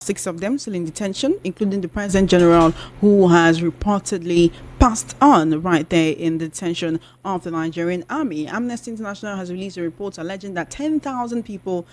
6 of them still in detention, including the President General, who has reportedly passed on right there in the detention of the Nigerian army. Amnesty International has released a report alleging that 10,000 people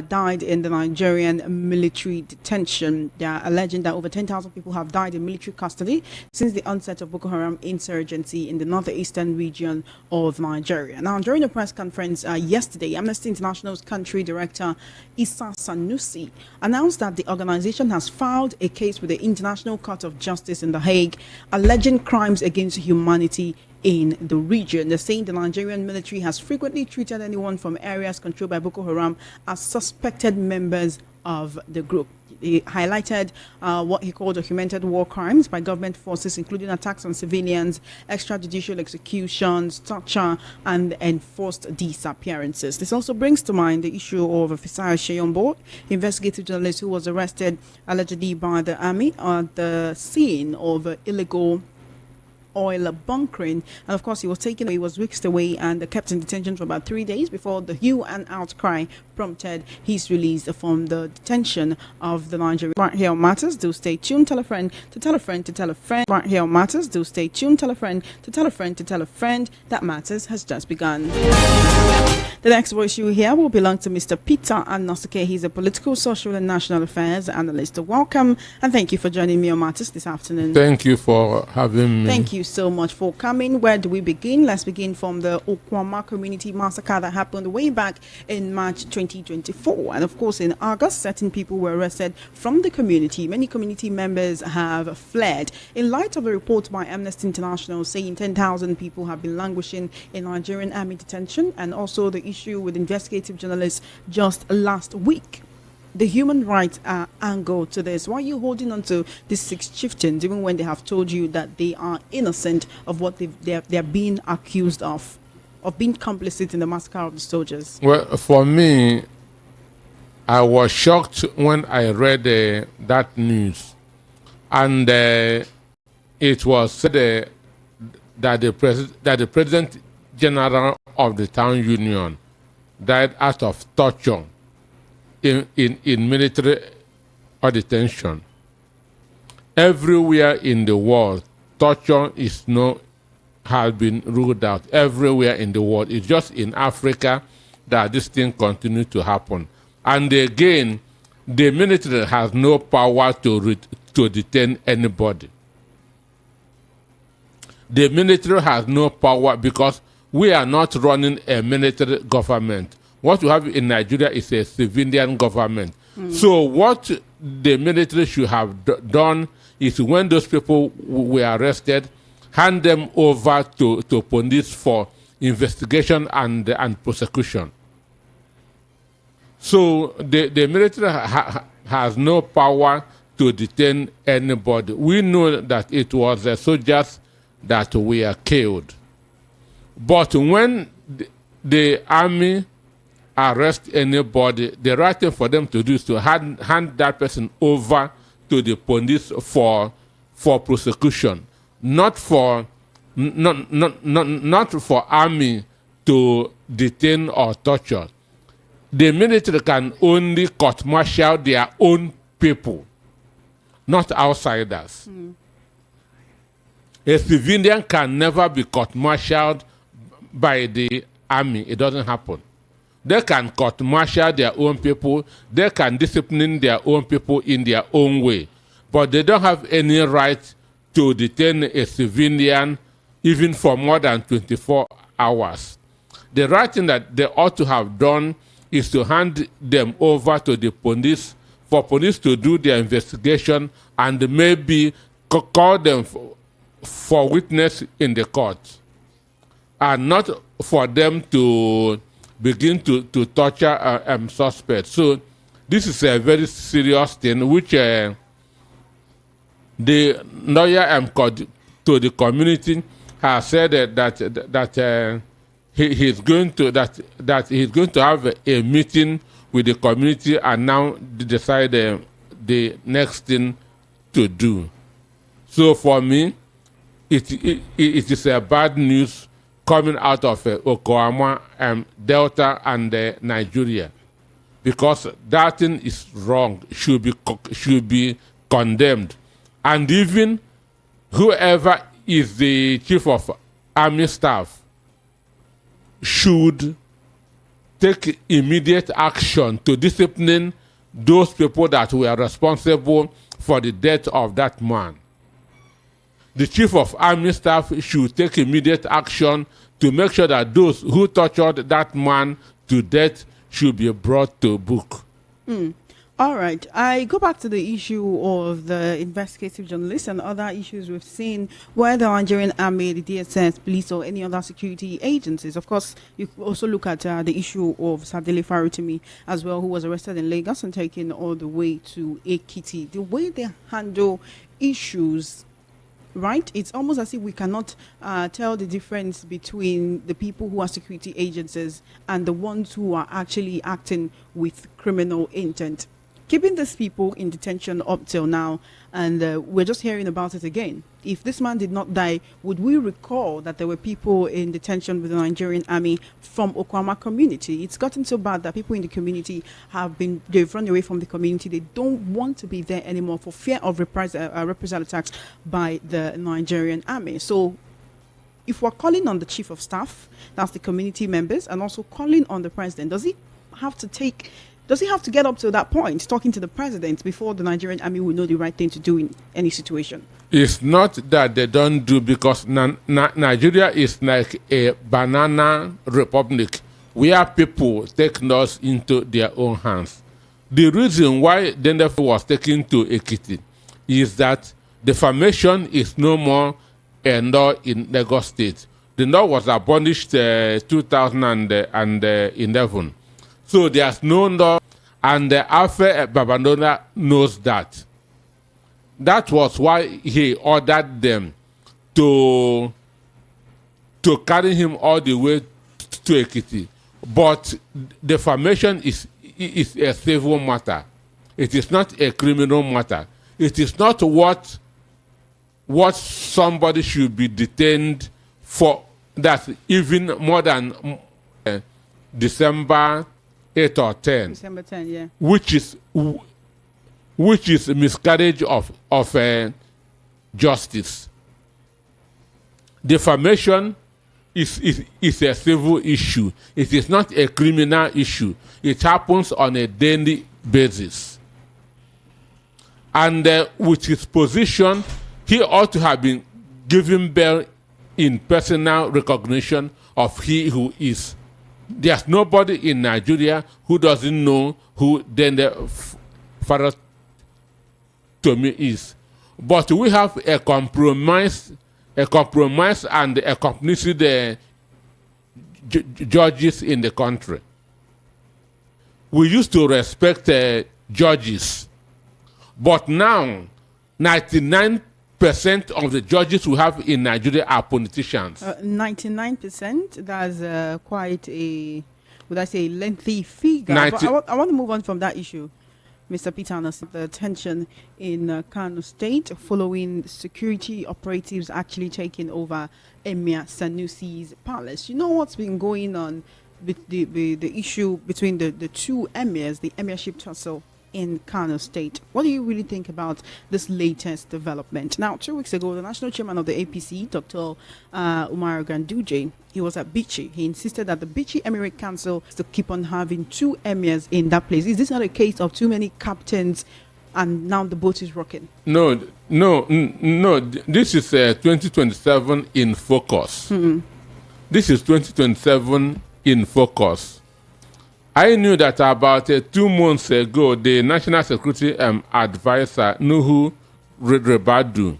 died in the Nigerian military detention. They are alleging that over 10,000 people have died in military custody since the onset of Boko Haram insurgency in the northeastern region of Nigeria. Now, during a press conference yesterday, Amnesty International's country director, Issa Sanusi, announced that the organization has filed a case with the International Court of Justice in The Hague, alleging crimes against humanity in the region. They're saying the Nigerian military has frequently treated anyone from areas controlled by Boko Haram as suspected members of the group. He highlighted what he called documented war crimes by government forces, including attacks on civilians, extrajudicial executions, torture, and enforced disappearances. This also brings to mind the issue of Officer Sheyombo, investigative journalist who was arrested allegedly by the army at the scene of illegal oil bunkering, and of course he was taken away, he was whisked away and kept in detention for about 3 days before the hue and outcry prompted his release from the detention of the Nigerian. Right here on Matters, do stay tuned. Tell a friend to tell a friend to tell a friend. Right here on Matters, do stay tuned. Tell a friend to tell a friend to tell a friend that Matters has just begun. The next voice you hear will belong to Mr. Peter Anosike. He's a political, social, and national affairs analyst. Welcome and thank you for joining me on Matters this afternoon. Thank you for having me. Thank you so much for coming. Where do we begin? Let's begin from the Okwama community massacre that happened way back in March 2024. And of course, in August, certain people were arrested from the community. Many community members have fled. In light of a report by Amnesty International saying 10,000 people have been languishing in Nigerian army detention, and also the issue with investigative journalists just last week, the human rights angle to this. Why are you holding on to these 6 chieftains even when they have told you that they are innocent of what they're being accused of being complicit in the massacre of the soldiers? Well, for me, I was shocked when I read that news, and it was said that the President General of the Town Union died out of torture in military or detention. Everywhere in the world, torture has been ruled out. Everywhere in the world. It's just in Africa that this thing continues to happen. And again, the military has no power to detain anybody. The military has no power because we are not running a military government. What we have in Nigeria is a civilian government. So what the military should have done is, when those people were arrested, hand them over to police for investigation and prosecution. So the military has no power to detain anybody. We know that it was the soldiers that were killed. But when the army arrest anybody, the right thing for them to do is to hand that person over to the police for prosecution, not for army to detain or torture. The military can only court-martial their own people, not outsiders. A civilian can never be court-martialed by the army. It doesn't happen. They can court-martial their own people. They can discipline their own people in their own way. But they don't have any right to detain a civilian even for more than 24 hours. The right thing that they ought to have done is to hand them over to the police, for police to do their investigation and maybe call them for witness in the court, and not for them to begin to torture suspects. So this is a very serious thing, which the lawyer to the community has said that he's going to have a meeting with the community and now decide the next thing to do. So for me, it is a bad news coming out of Oklahoma, Delta, and Nigeria. because that thing is wrong, should be condemned. And even whoever is the chief of army staff should take immediate action to discipline those people that were responsible for the death of that man. The chief of army staff should take immediate action to make sure that those who tortured that man to death should be brought to book. All right. I go back to the issue of the investigative journalists and other issues we've seen where the Nigerian Army, the DSS, police, or any other security agencies. Of course, you also look at the issue of Dele Farotimi as well, who was arrested in Lagos and taken all the way to Ekiti. The way they handle issues, right? It's almost as if we cannot tell the difference between the people who are security agencies and the ones who are actually acting with criminal intent. Keeping these people in detention up till now, and we're just hearing about it again. If this man did not die, would we recall that there were people in detention with the Nigerian Army from Okwama community? It's gotten so bad that people in the community they've run away from the community. They don't want to be there anymore for fear of reprisal attacks by the Nigerian Army. So if we're calling on the chief of staff, that's the community members, and also calling on the president, does he have to get up to that point, talking to the president, before the Nigerian Army will know the right thing to do in any situation? It's not that they don't do, because Nigeria is like a banana republic where people take laws into their own hands. The reason why Dele was taken to Ekiti is that defamation is no more a law in Lagos State. The law was abolished 2011. So there's no law, and Alpha Babandona knows that. That was why he ordered them to carry him all the way to Ekiti. But defamation is a civil matter. It is not a criminal matter. It is not what somebody should be detained for. That's even more than December 8 or 10. December 10, yeah. Which is miscarriage of justice. Defamation is a civil issue. It is not a criminal issue. It happens on a daily basis. And with his position, he ought to have been given bail in personal recognition of he who is. There's nobody in Nigeria who doesn't know who Dele Farotimi is. But we have a compromise and a complicit judges in the country. We used to respect judges, but now 99% of the judges we have in Nigeria are politicians. 99%? That's quite a, would I say, lengthy figure. But I want to move on from that issue, Mr. Peter Anderson. The tension in Kano State following security operatives actually taking over Emir Sanusi's palace. You know what's been going on with the issue between the two emirs, the emirship tussle in Kano State. What do you really think about this latest development? Now, 2 weeks ago, the national chairman of the APC, Dr. Umar Ganduje, he was at Bichi. He insisted that the Bichi Emirate Council is to keep on having two emirs in that place. Is this not a case of too many captains and now the boat is rocking? No. This is 2027 in focus. This is 2027 in focus. I knew that about 2 months ago, the National Security Advisor, Nuhu Rebadu,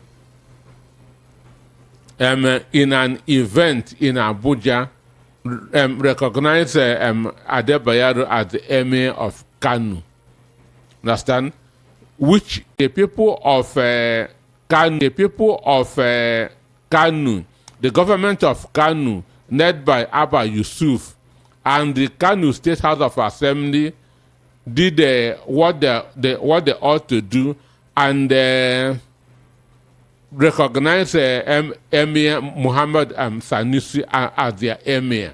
in an event in Abuja, recognized Adebayo as the Emir of Kano. Understand? Which the people of Kano, the government of Kano, led by Abba Yusuf, and the Kano State House of Assembly did what they ought to do, and recognize Emir Muhammad Sanusi as their emir.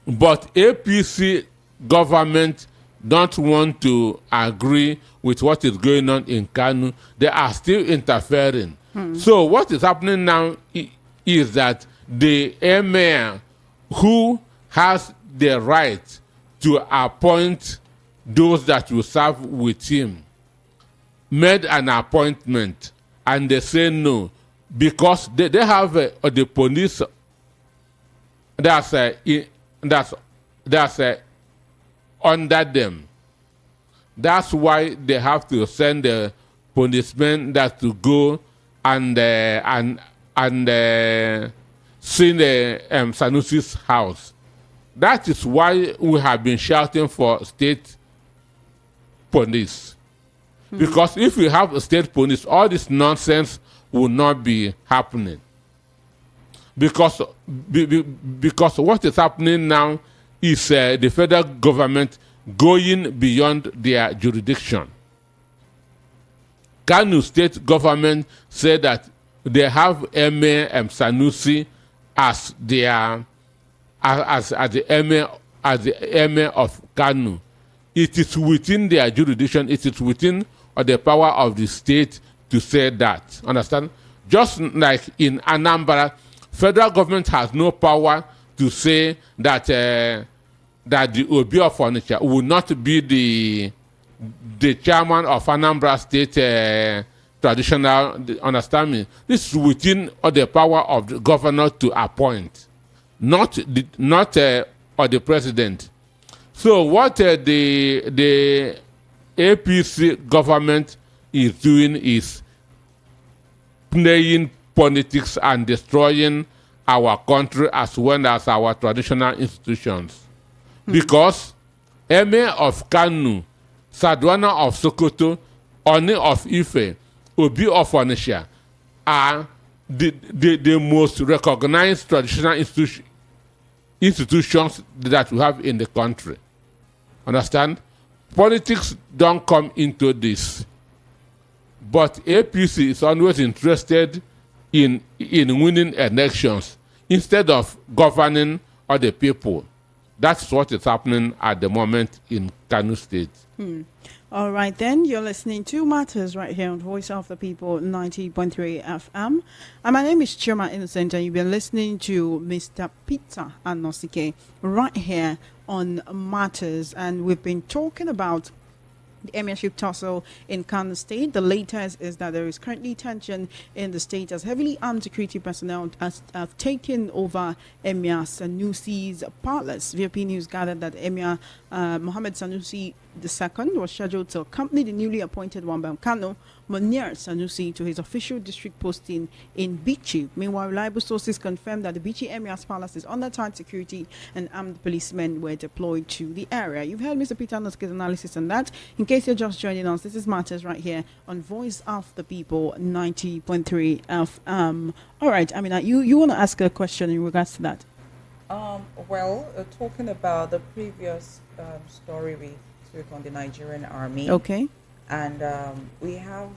But APC government don't want to agree with what is going on in Kano, they are still interfering. So what is happening now is that the emir, who has the right to appoint those that will serve with him, made an appointment, and they say no because they have the police that's under them. That's why they have to send the policemen that to go and see the Sanusi's house. That is why we have been shouting for state police. Because if we have a state police, all this nonsense will not be happening. Because what is happening now is the federal government going beyond their jurisdiction. Kano state government said that they have Emir Sanusi as their as the emir of Kano. It is within their jurisdiction. It is within the power of the state to say that. Understand? Just like in Anambra, federal government has no power to say that that the Obi of Onitsha will not be the chairman of Anambra State traditional. Understand me? This is within the power of the governor to appoint, not the president. So what the APC government is doing is playing politics and destroying our country as well as our traditional institutions. Because Emir of Kano, Sadwana of Sokoto, Oni of Ife, Obi of Onitsha are the most recognized traditional institutions that we have in the country. Understand? Politics don't come into this. But APC is always interested in winning elections instead of governing other people. That's what is happening at the moment in Kano State. All right, then. You're listening to Matters right here on Voice of the People 90.3 FM. And my name is Chima Innocent, and you've been listening to Mr. Peter Anosike right here on Matters. And we've been talking about the emirship tussle in Kano State. The latest is that there is currently tension in the state as heavily armed security personnel have taken over Emir Sanusi's palace. VP News gathered that Emir Mohammed Sanusi II was scheduled to accompany the newly appointed Wambam Kano Munir Sanusi to his official district posting in Bichi. Meanwhile, reliable sources confirmed that the Bichi Emir's palace is under tight security and armed policemen were deployed to the area. You've heard Mr. Peter Anosike's analysis on that. In case you're just joining us, this is Matters right here on Voice of the People 90.3 FM. All right, Amina, you want to ask a question in regards to that? Talking about the previous story we took on the Nigerian army. Okay. And we have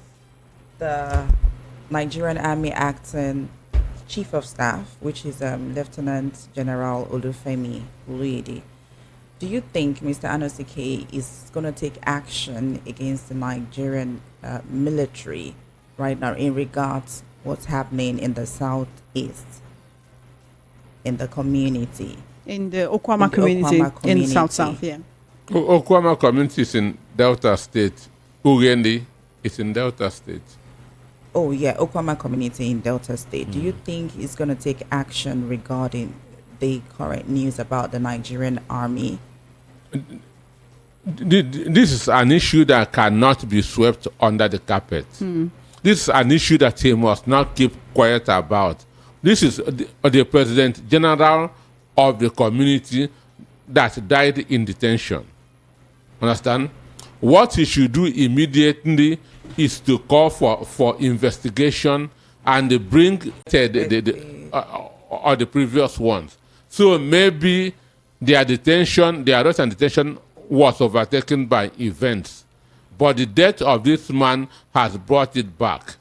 the Nigerian Army acting Chief of Staff, which is Lieutenant General Olufemi Oluyede. Do you think Mr. Anosike is going to take action against the Nigerian military right now in regards what's happening in the southeast, in the community? In the Okwama community in South, yeah. Okwama community is in Delta State. Ugendi is in Delta State. Oh, yeah, Okwama community in Delta State. Do you think he's going to take action regarding the current news about the Nigerian army? This is an issue that cannot be swept under the carpet. This is an issue that he must not keep quiet about. This is the President General of the community that died in detention. Understand? What he should do immediately is to call for investigation and bring the previous ones. So maybe their arrest and detention was overtaken by events, but the death of this man has brought it back.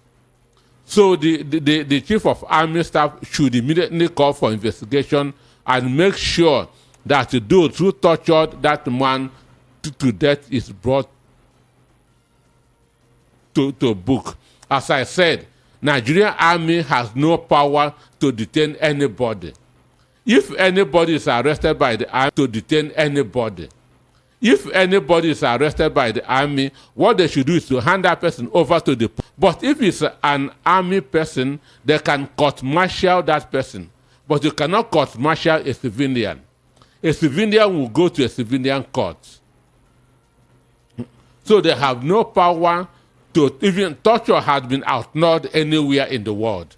So the Chief of Army Staff should immediately call for investigation and make sure that those who tortured that man to death is brought to book. As I said, Nigerian army has no power to detain anybody. If anybody is arrested by the army, to detain anybody. If anybody is arrested by the army, what they should do is to hand that person over to the police. But if it's an army person, they can court-martial that person. But you cannot court-martial a civilian. A civilian will go to a civilian court. So they have no power to, even torture has been outlawed anywhere in the world.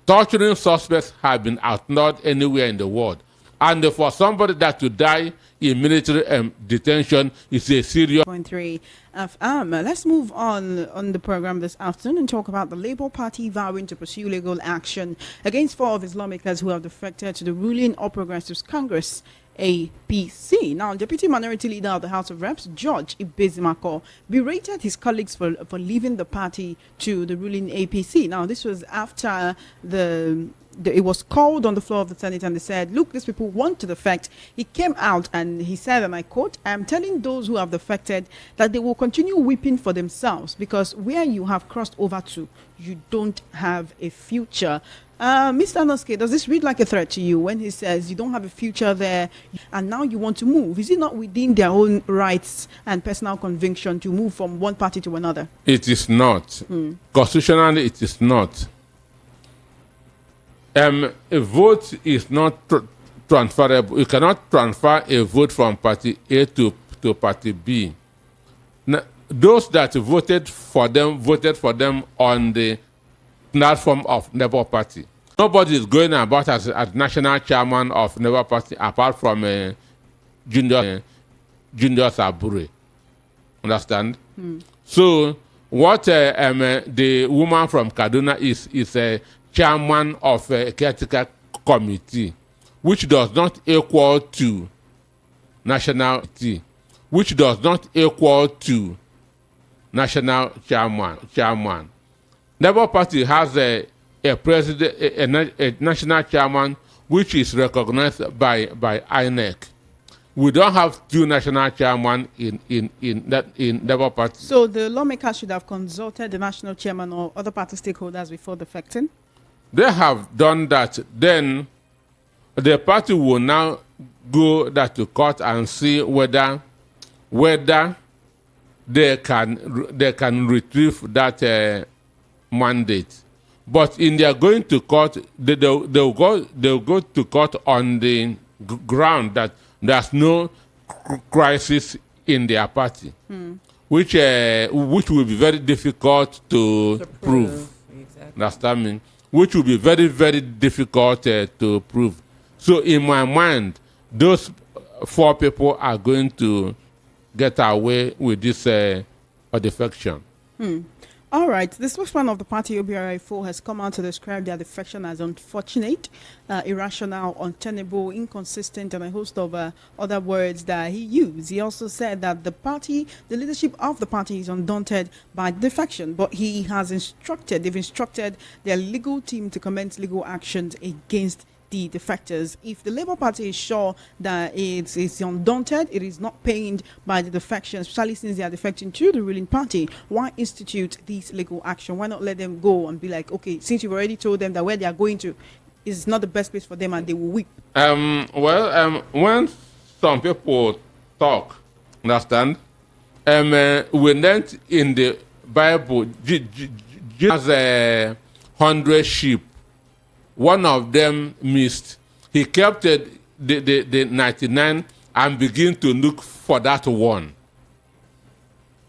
Torturing suspects have been outlawed anywhere in the world. And for somebody that to die in military detention is a serious... 3 FM. Let's move on the program this afternoon and talk about the Labour Party vowing to pursue legal action against 4 of its lawmakers who have defected to the ruling All Progressives Congress, APC. Now, Deputy Minority Leader of the House of Reps, George Ibezimako, berated his colleagues for leaving the party to the ruling APC. Now, this was after it was called on the floor of the Senate and they said, look, these people want to defect. He came out and he said, and I quote, I am telling those who have defected that they will continue weeping for themselves because where you have crossed over to, you don't have a future. Mr. Noske, does this read like a threat to you when he says you don't have a future there and now you want to move? Is it not within their own rights and personal conviction to move from one party to another? It is not. Constitutionally, it is not. A vote is not transferable. You cannot transfer a vote from party A to party B. Now, those that voted for them on the platform of Labour Party. Nobody is going about as national chairman of Labour Party apart from Junior Sabure. Understand? So what the woman from Kaduna is a chairman of a caretaker committee, which does not equal to nationality, which does not equal to national chairman. Labour Party has a president, a national chairman, which is recognized by INEC. We don't have 2 national chairmen in Labour Party. So the lawmakers should have consulted the national chairman or other party stakeholders before defecting? They have done that. Then the party will now go to court and see whether they can retrieve that mandate. But in their going to court, they'll go to court on the ground that there's no crisis in their party, which will be very difficult to prove. Exactly. Understand me? Which will be very, very difficult to prove. So in my mind, those 4 people are going to get away with this defection. All right. The spokesman of the party, OBRI4, has come out to describe their defection as unfortunate, irrational, untenable, inconsistent, and a host of other words that he used. He also said that the leadership of the party is undaunted by defection, but they've instructed their legal team to commence legal actions against the defectors. If the Labour Party is sure that it's undaunted, it is not pained by the defection, especially since they are defecting to the ruling party, why institute this legal action? Why not let them go and be like, okay, since you've already told them that where they are going to is not the best place for them and they will weep? When some people talk, understand, we learned in the Bible, Jesus has 100 sheep. One of them missed. He kept the 99 and began to look for that one,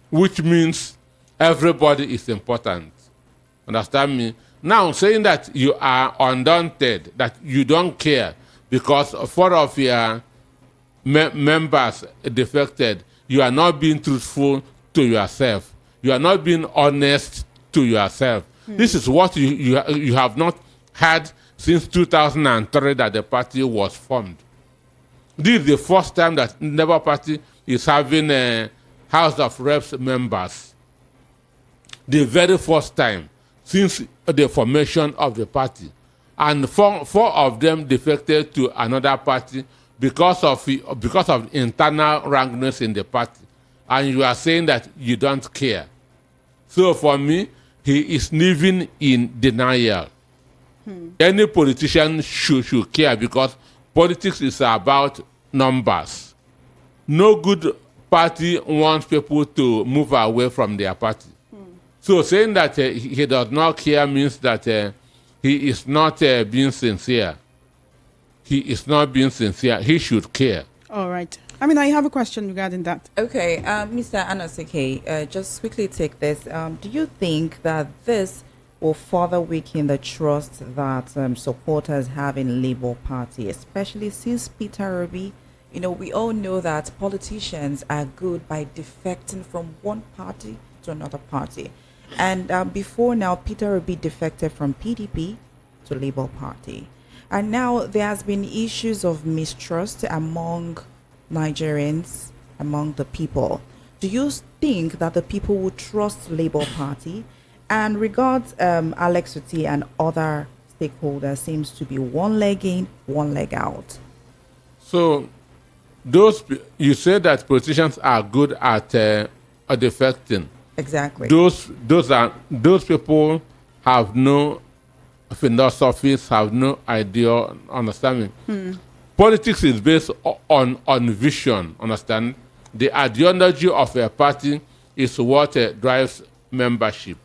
which means everybody is important. Understand me? Now, saying that you are undaunted, that you don't care because 4 of your members defected, you are not being truthful to yourself. You are not being honest to yourself. This is what you have not had since 2003 that the party was formed. This is the first time that Labour Party is having a House of Reps members. The very first time since the formation of the party. And 4 of them defected to another party because of internal rankness in the party, and you are saying that you don't care. So for me, he is living in denial. Any politician should care, because politics is about numbers. No good party wants people to move away from their party. So saying that he does not care means that he is not being sincere. He is not being sincere. He should care. All right. I mean, I have a question regarding that. Okay, Mr. Anosike, just quickly take this. Do you think that this will further weaken the trust that supporters have in Labour Party, especially since Peter Obi, we all know that politicians are good by defecting from one party to another party. And before now, Peter Obi defected from PDP to Labour Party. And now there has been issues of mistrust among Nigerians, among the people. Do you think that the people will trust Labour Party? And regards Alex Uti and other stakeholders, seems to be one leg in, one leg out. So you say that politicians are good at defecting. Exactly. Those people have no philosophies, have no idea, understanding. Politics is based on vision, understand? The ideology of a party is what drives membership.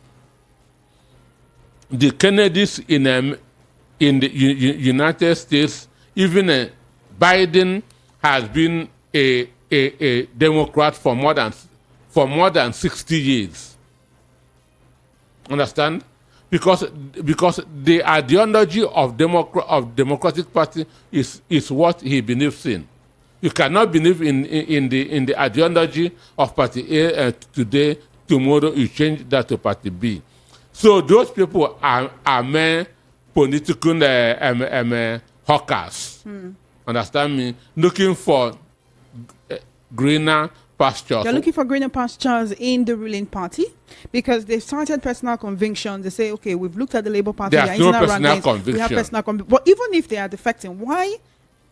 The Kennedys in the United States, even Biden has been a Democrat for more than 60 years. Understand? Because the ideology of Democratic Party is what he believes in. You cannot believe in the ideology of Party A today. Tomorrow you change that to Party B. So those people are mere political hawkers. Understand me? Looking for greener pastures. They're looking for greener pastures in the ruling party because they've started personal convictions. They say, okay, we've looked at the Labour Party. There's no personal conviction. We have personal conviction. But even if they are defecting, why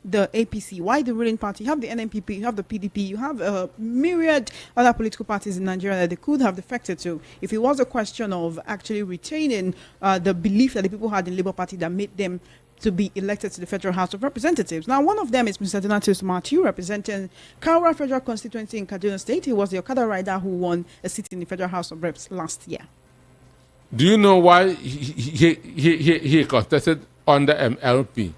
the APC? Why the ruling party? You have the NNPP, you have the PDP, you have a myriad other political parties in Nigeria that they could have defected to. If it was a question of actually retaining the belief that the people had in Labour Party that made them to be elected to the Federal House of Representatives. Now, one of them is Mr. Donatus Matthew, representing Kaura Federal Constituency in Kaduna State. He was the Okada rider who won a seat in the Federal House of Reps last year. Do you know why he contested under MLP?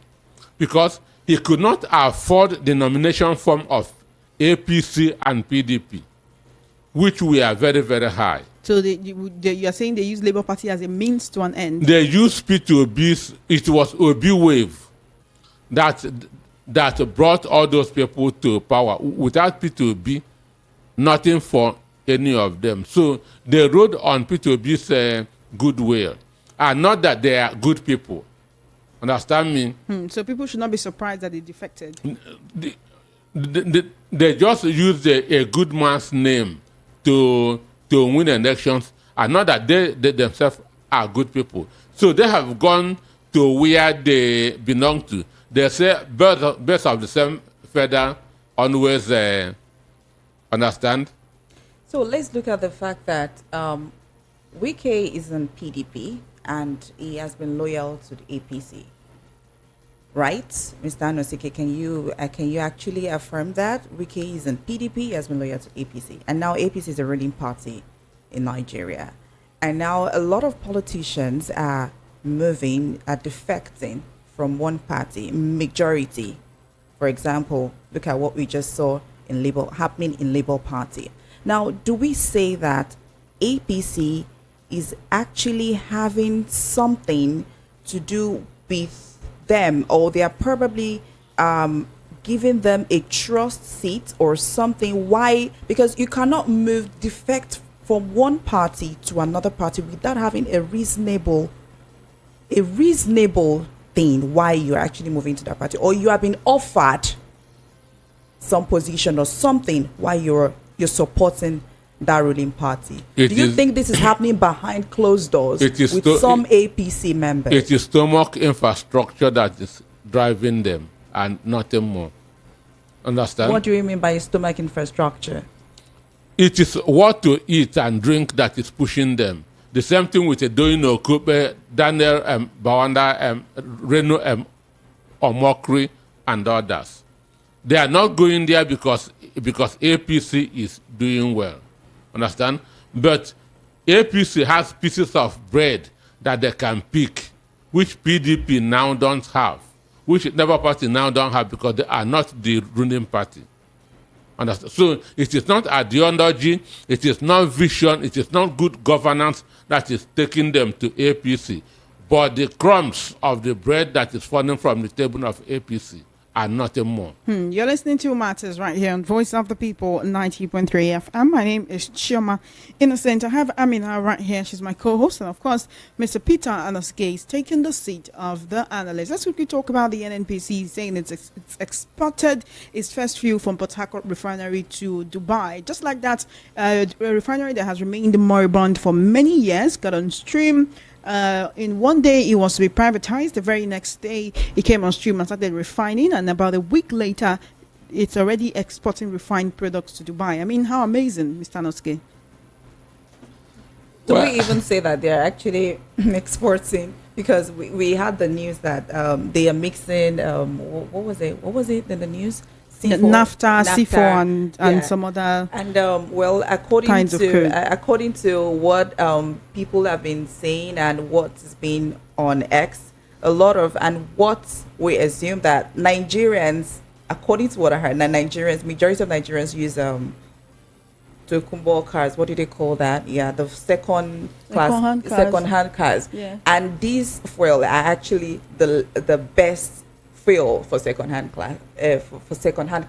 Because he could not afford the nomination form of APC and PDP, which were very, very high. So you are saying they use Labour Party as a means to an end? They used P2B's, it was Obi wave that brought all those people to power. Without P2B, nothing for any of them. So they rode on P2B's goodwill. And not that they are good people. Understand me? So people should not be surprised that they defected. They just used a good man's name to win elections, and not that they themselves are good people. So they have gone to where they belong to. They say birds of the same feather always understand. So let's look at the fact that Wike is in PDP and he has been loyal to the APC. Right, Mr. Anosike, can you actually affirm that Wike is in PDP, he has been loyal to APC, and now APC is a ruling party in Nigeria, and now a lot of politicians are defecting from one party, majority. For example, look at what we just saw happening in Labour Party. Now, do we say that APC is actually having something to do with them, or they are probably giving them a trust seat or something? Why? Because you cannot defect from one party to another party without having a reasonable thing why you're actually moving to that party, or you have been offered some position or something why you're supporting that ruling party. Do you think this is happening behind closed doors with some APC members? It is stomach infrastructure that is driving them and nothing more. Understand? What do you mean by stomach infrastructure? It is what to eat and drink that is pushing them. The same thing with Doino, Kupe, Daniel, Bawanda, Reno, Omokri, and others. They are not going there because APC is doing well. Understand? But APC has pieces of bread that they can pick, which PDP now don't have, which Labour Party now don't have because they are not the ruling party. Understand? So it is not ideology, it is not vision, it is not good governance that is taking them to APC, but the crumbs of the bread that is falling from the table of APC are nothing more. You're listening to Matters right here on Voice of the People 90.3 FM. My name is Chioma Innocent. I have Amina right here. She's my co-host. And of course, Mr. Peter Anoske is taking the seat of the analyst. Let's quickly talk about the NNPC saying it's exported its first fuel from Port Harcourt Refinery to Dubai. Just like that, a refinery that has remained moribund for many years got on stream. In one day, it was to be privatized. The very next day, it came on stream and started refining. And about a week later, it's already exporting refined products to Dubai. I mean, how amazing, Mr. Noske. Do we even say that they're actually exporting? Because we had the news that they are mixing, what was it in the news? C4, NAFTA, C4, and some other well, according to what people have been saying and what's been on X, what we assume that Nigerians, according to what I heard, majority of Nigerians use Tokumbo cars. What do they call that? Yeah, the second-hand cars. Yeah. And these fuel are actually the best fuel for second-hand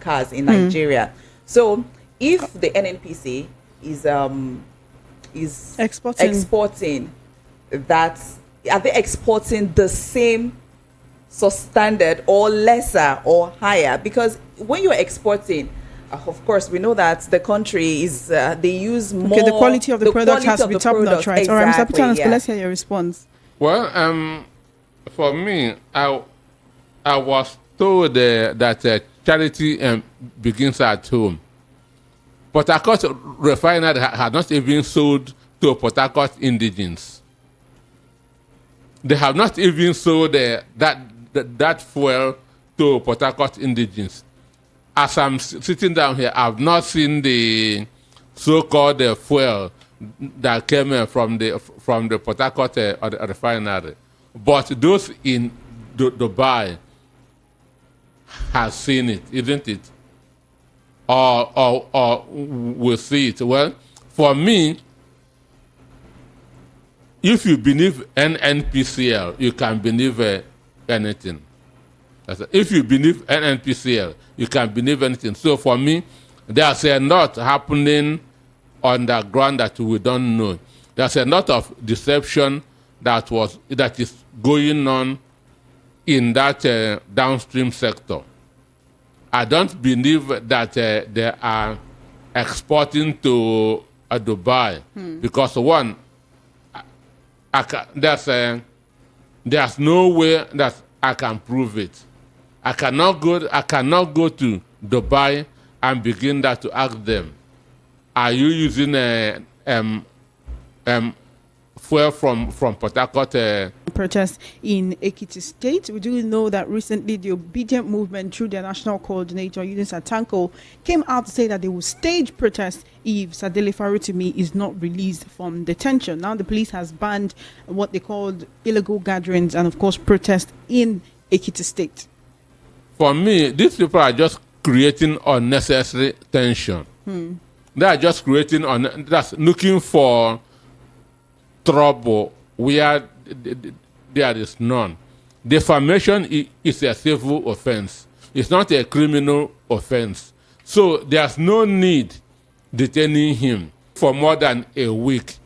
cars in Nigeria. So if the NNPC is exporting that, are they exporting the same substandard or lesser or higher? Because when you're exporting, of course, we know that the country is they use more. Okay, the quality of the product has to be top notch, right? Exactly, all right, Mr. Peter, let's hear your response. Well, for me, I was told that charity begins at home. Port Harcourt Refinery had not even sold to Port Harcourt indigents. They have not even sold that fuel to Port Harcourt indigents. As I'm sitting down here, I've not seen the so-called fuel that came from the Port Harcourt refinery. But those in Dubai has seen it, isn't it? Or will see it. Well, for me, if you believe NNPCL, you can believe anything. If you believe NNPCL, you can believe anything. So for me, there's a lot happening on the ground that we don't know. There's a lot of deception that is going on in that downstream sector. I don't believe that they are exporting to Dubai because one, there's no way that I can prove it. I cannot go to Dubai and begin to ask them, are you using fuel from Port Harcourt? Protest in Ekiti State. We do know that recently the Obedient Movement, through their national coordinator, Eunice Atanko, came out to say that they will stage protest if Dele Farotimi is not released from detention. Now the police has banned what they called illegal gatherings and, of course, protest in Ekiti State. For me, these people are just creating unnecessary tension. They are just creating that's looking for trouble where there is none. Defamation is a civil offense. It's not a criminal offense. So there's no need detaining him for more than a week.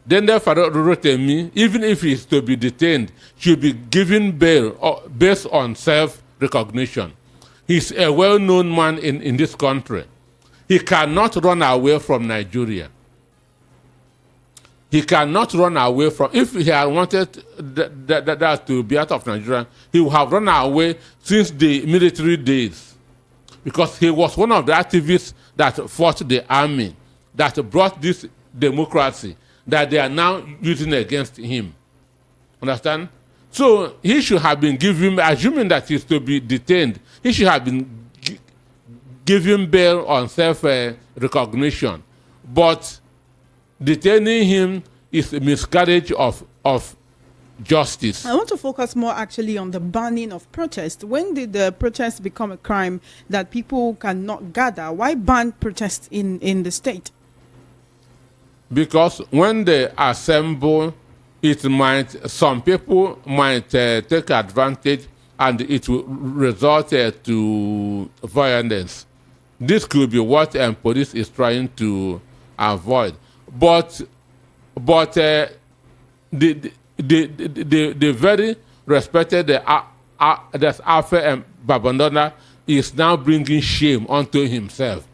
Then the Farotimi, even if he's to be detained, should be given bail based on self-recognition. He's a well-known man in this country. He cannot run away from Nigeria. He cannot run away from, if he had wanted that to be out of Nigeria, he would have run away since the military days. because he was one of the activists that fought the army, that brought this democracy that they are now using against him. Understand? So he should have been given, assuming that he's to be detained, he should have been given bail on self-recognition. But detaining him is a miscarriage of justice. I want to focus more actually on the banning of protest. When did the protest become a crime that people cannot gather? Why ban protests in the state? Because when they assemble, some people might take advantage and it will result to violence. This could be what police is trying to avoid. But the very respected Alpha Babandona is now bringing shame onto himself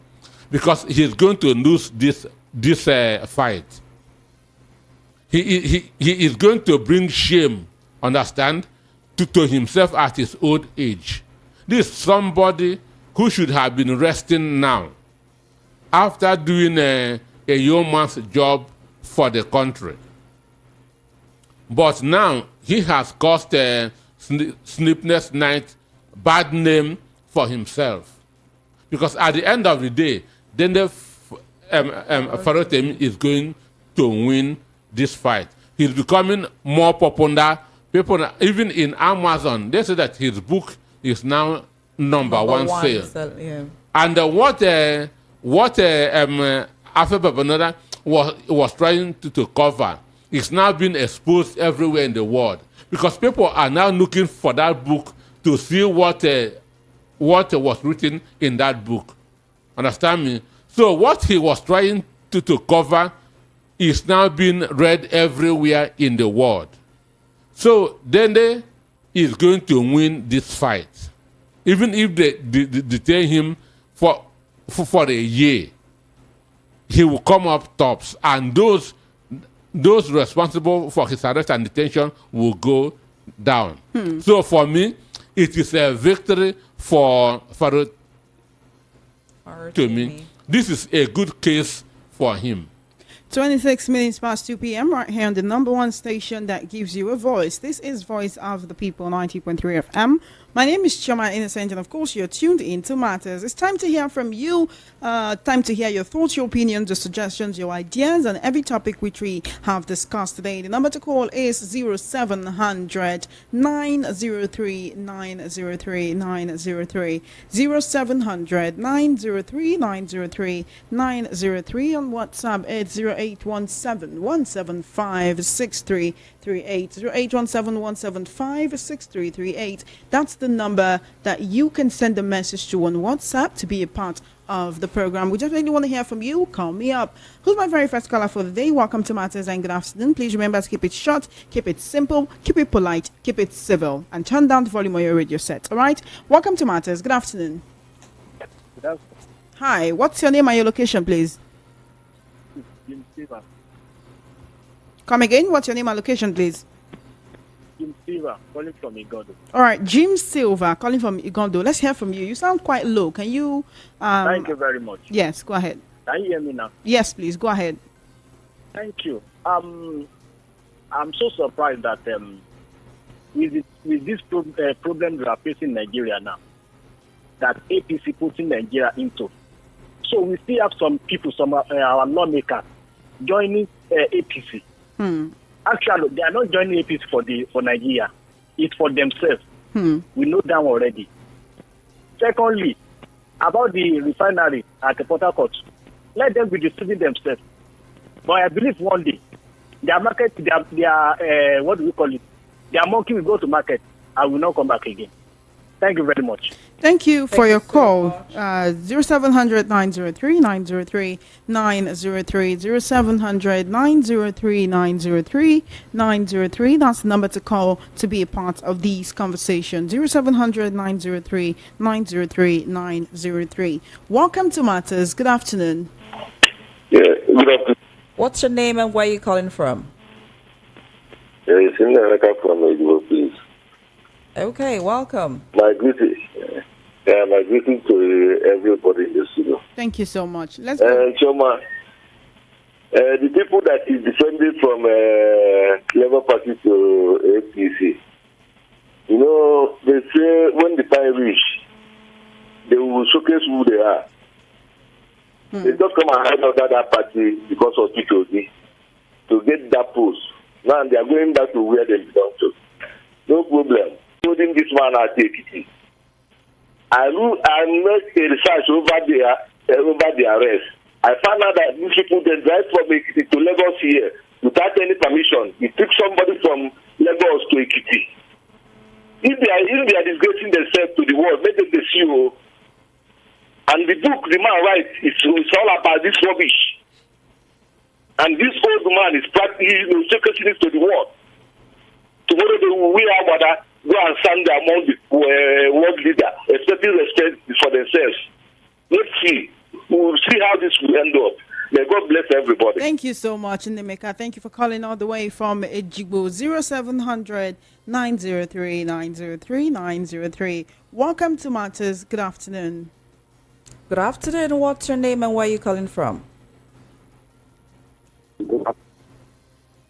because he's going to lose this fight. He is going to bring shame, understand, to himself at his old age. This is somebody who should have been resting now after doing a yeoman's job for the country. But now he has caused a sleepless night, bad name for himself. Because at the end of the day, then the Farotimi is going to win this fight. He's becoming more popular. People, even in Amazon, they say that his book is now number one sale. Yeah. And what Alpha Babanoda was trying to cover is now being exposed everywhere in the world because people are now looking for that book to see what was written in that book. Understand me? So what he was trying to cover is now being read everywhere in the world. So Dele is going to win this fight. Even if they detain him for a year, he will come up tops, and those responsible for his arrest and detention will go down. So for me, it is a victory for Farotimi. This is a good case for him. 26 minutes past 2 p.m. right here on the number one station that gives you a voice. This is Voice of the People, 90.3 FM. My name is Choma Innocent, and of course you're tuned in to Matters. It's time to hear from you, time to hear your thoughts, your opinions, your suggestions, your ideas on every topic which we have discussed today. The number to call is 0700 903 903 903 0700 903 903 903. On WhatsApp it's 0817 175 6338 0817 175 6338. That's the number that you can send a message to on WhatsApp to be a part of the program. We definitely want to hear from you. Call me up. Who's my very first caller for the day? Welcome to Matters and good afternoon. Please remember to keep it short, keep it simple, keep it polite, keep it civil, and turn down the volume on your radio set. All right? Welcome to Matters. Good afternoon. Good afternoon. Hi. What's your name and your location, please? Jim Silva. Come again. What's your name and location, please? Jim Silva, calling from Igondo. All right, Jim Silva, calling from Igondo. Let's hear from you. You sound quite low. Can you? Thank you very much. Yes, go ahead. Can you hear me now? Yes, please, go ahead. Thank you. I'm so surprised that with this problem we are facing in Nigeria now, that APC putting Nigeria into. So we still have some people, our lawmakers, joining APC. Actually, they are not joining APC for Nigeria. It's for themselves. We know that already. Secondly, about the refinery at the Port Harcourt, let them be deceiving themselves. But I believe one day, their market, their what do we call it? Their monkey will go to market and will not come back again. Thank you very much. Thank you for your so call. 0700 903 903 903 0700 903 903 903. That's the number to call to be a part of these conversations. 0700 903 903 903. Welcome to Matters. Good afternoon. Yeah, good afternoon. What's your name and where are you calling from? Yeah, it's in America from Igbo, please. Okay, welcome. My greeting. My greeting to everybody in the studio. Thank you so much. Let's go. Choma, the people that is defending from Labour Party to APC, you know, they say when the time reach, they will showcase who they are. They don't come and hide under that party because of P2D to get that post. Now they are going back to where they belong to. No problem. Holding this man at Ekiti. I made a research over the arrest. I found out that these people they drive from Ekiti to Lagos here without any permission. He took somebody from Lagos to Ekiti. If they are disgracing themselves to the world, make them the CEO. And the book the man writes is all about this rubbish. And this old man is practically showcasing it to the world. Tomorrow they will wear whether go and stand among the world leader, expecting respect for themselves. Let's see. We will see how this will end up. May God bless everybody. Thank you so much, Ndemeka. Thank you for calling all the way from Ejigbo. 0700 903 903 903. Welcome to Matters. Good afternoon. Good afternoon. What's your name and where are you calling from?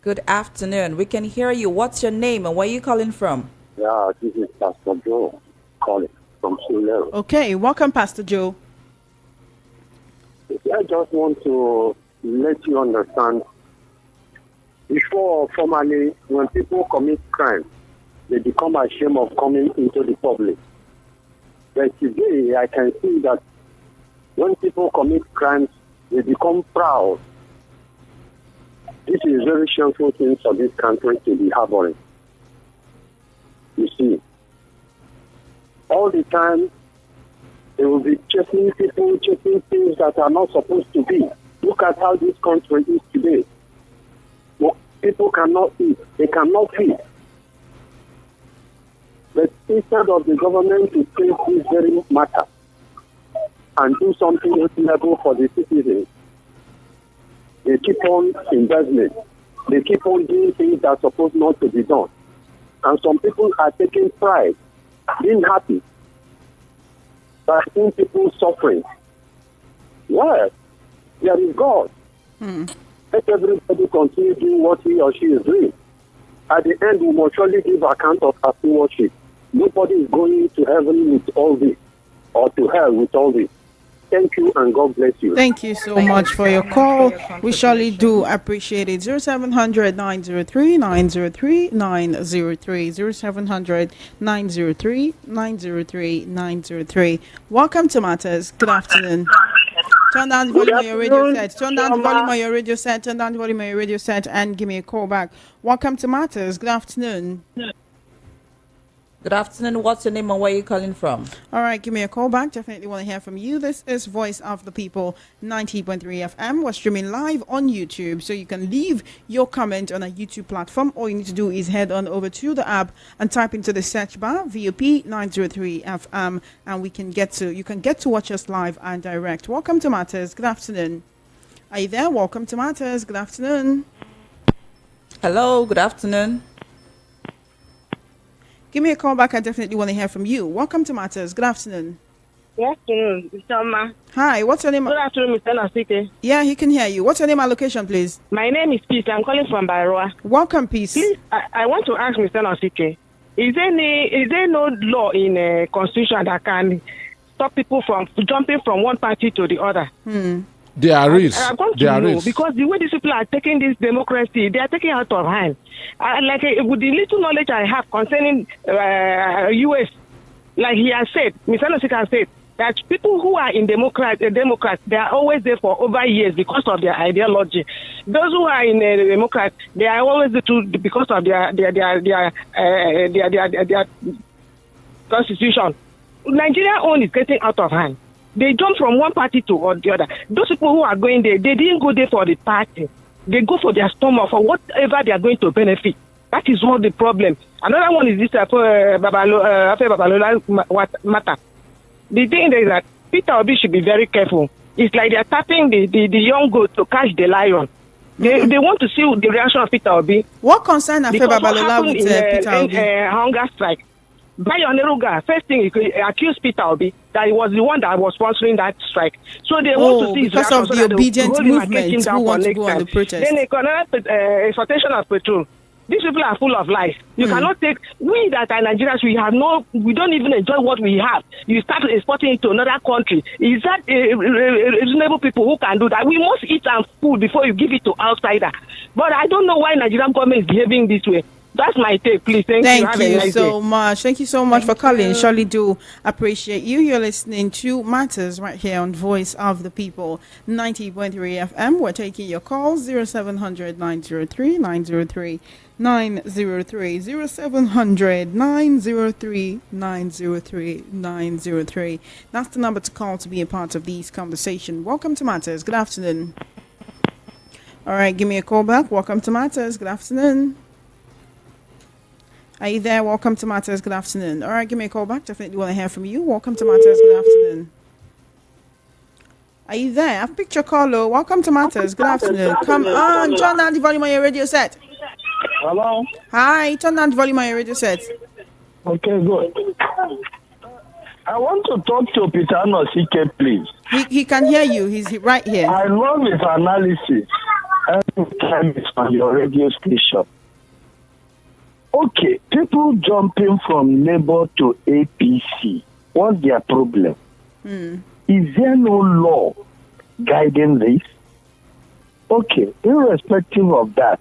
Good afternoon. We can hear you. What's your name and where are you calling from? Yeah, this is Pastor Joe calling from Sulero. Okay, welcome, Pastor Joe. I just want to let you understand, before formally, when people commit crime, they become ashamed of coming into the public. But today, I can see that when people commit crimes, they become proud. This is very shameful thing for this country to be harboring. You see, all the time, they will be chasing people, chasing things that are not supposed to be. Look at how this country is today. Well, people cannot eat, they cannot feed. But instead of the government to take this very matter and do something reasonable for the citizens, they keep on investment. They keep on doing things that are supposed not to be done. And some people are taking pride, being happy, by seeing people suffering. Well, there is God. Let everybody continue doing what he or she is doing. At the end, we must surely give account of our stewardship. Nobody is going to heaven with all this, or to hell with all this. Thank you and God bless you. Thank you so much for your call. We surely do appreciate it. 0700 903 903 903 0700 903 903 903. Welcome to Matters. Good afternoon. Turn down the volume on your radio set. Turn down the volume on your radio set. Turn down the volume on your radio set and give me a call back. Welcome to Matters. Good afternoon. Good afternoon. What's your name and where are you calling from? All right, give me a call back. Definitely want to hear from you. This is Voice of the People, 90.3 FM. We're streaming live on YouTube, so you can leave your comment on our YouTube platform. All you need to do is head on over to the app and type into the search bar VOP 903 FM, and you can get to watch us live and direct. Welcome to Matters. Good afternoon. Are you there? Welcome to Matters. Good afternoon. Hello. Good afternoon. Give me a call back. I definitely want to hear from you. Welcome to Matters. Good afternoon. Good afternoon, Mr. Ma. Hi, what's your name? Good afternoon, Mr. Nasike. Yeah, he can hear you. What's your name and location, please? My name is Peace. I'm calling from Bairoa. Welcome, Peace. Please, I want to ask Mr. Nasike, is there no law in Constitution that can stop people from jumping from one party to the other? There is. I want to know, because the way these people are taking this democracy, they are taking out of hand. With the little knowledge I have concerning U.S., like he has said, Mr. Nasike has said, that people who are in Democrats, they are always there for over years because of their ideology. Those who are in Democrats, they are always there because of their constitution. Nigeria own is getting out of hand. They jump from one party to the other. Those people who are going there, they didn't go there for the party. They go for their stomach, for whatever they are going to benefit. That is what the problem. Another one is this Babalola matter. The thing is that Peter Obi should be very careful. It's like they are tapping the young goat to catch the lion. They want to see the reaction of Peter Obi. What concern Afe Babalola with Peter Obi? Hunger strike. Bayo Neruga, first thing he accused Peter Obi that he was the one that was sponsoring that strike. So they want to see his because of reaction the so that obedient they hold him and take him movement down who for want to next go on time. the protest. Then economic exportation of petrol. These people are full of lies. You cannot take, we that are Nigerians, we don't even enjoy what we have. You start exporting it to another country. Is that reasonable people who can do that? We must eat our food before you give it to outsider. But I don't know why Nigerian government is behaving this way. That's my take, please. Thank you. Have a nice so day. much. Thank you so much for calling. Surely do appreciate you. You're listening to Matters right here on Voice of the People, 90.3 FM. We're taking your calls 0700 903 903 903 0700 903 903 903. That's the number to call to be a part of these conversation. Welcome to Matters. Good afternoon. All right, give me a call back. Welcome to Matters. Good afternoon. Are you there? Welcome to Matters. Good afternoon. All right, give me a call back. Definitely want to hear from you. Welcome to Matters. Good afternoon. Are you there? I've picked your call. Welcome to Matters. Good afternoon. Come on, turn down the volume on your radio set. Hello? Hi, turn down the volume on your radio set. Okay, good. I want to talk to Peter Nosike, please. He can hear you. He's right here. I love his analysis every time it's on your radio station. Okay, people jumping from Labour to APC, what's their problem? Is there no law guiding this? Okay, irrespective of that,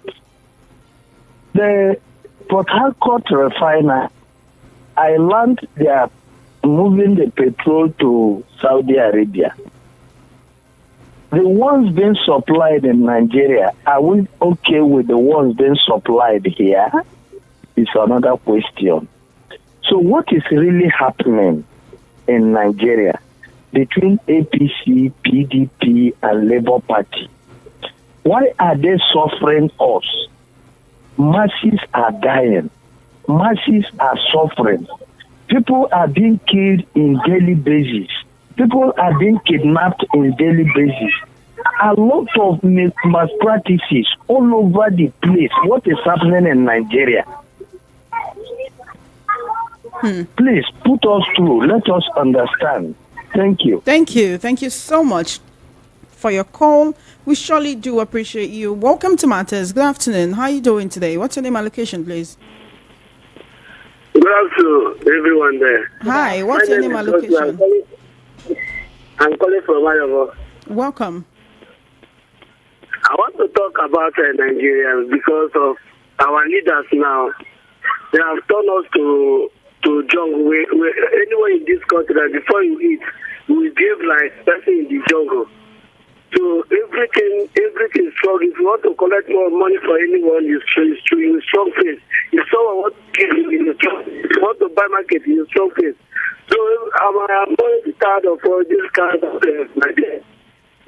the Port Harcourt Refinery, I learned they are moving the petrol to Saudi Arabia. The ones being supplied in Nigeria, are we okay with the ones being supplied here? Is another question. So what is really happening in Nigeria between APC, PDP, and Labour Party? Why are they suffering us? Masses are dying. Masses are suffering. People are being killed in daily basis. People are being kidnapped in daily basis. A lot of mass practices all over the place. What is happening in Nigeria? Please put us through. Let us understand. Thank you. Thank you. Thank you so much for your call. We surely do appreciate you. Welcome to Matters. Good afternoon. How are you doing today? What's your name and location, please? Good afternoon, everyone there. Hi. What's your name and location? I'm calling from Iowa. Welcome. I want to talk about Nigeria because of our leaders now. They have turned us to jungle. Anywhere in this country, that before you eat, we behave like person in the jungle. So everything is strong. If you want to collect more money for anyone, you strong face. If someone wants to give you, if you want to buy market, you strong face. So I'm already tired of all this kind of Nigeria.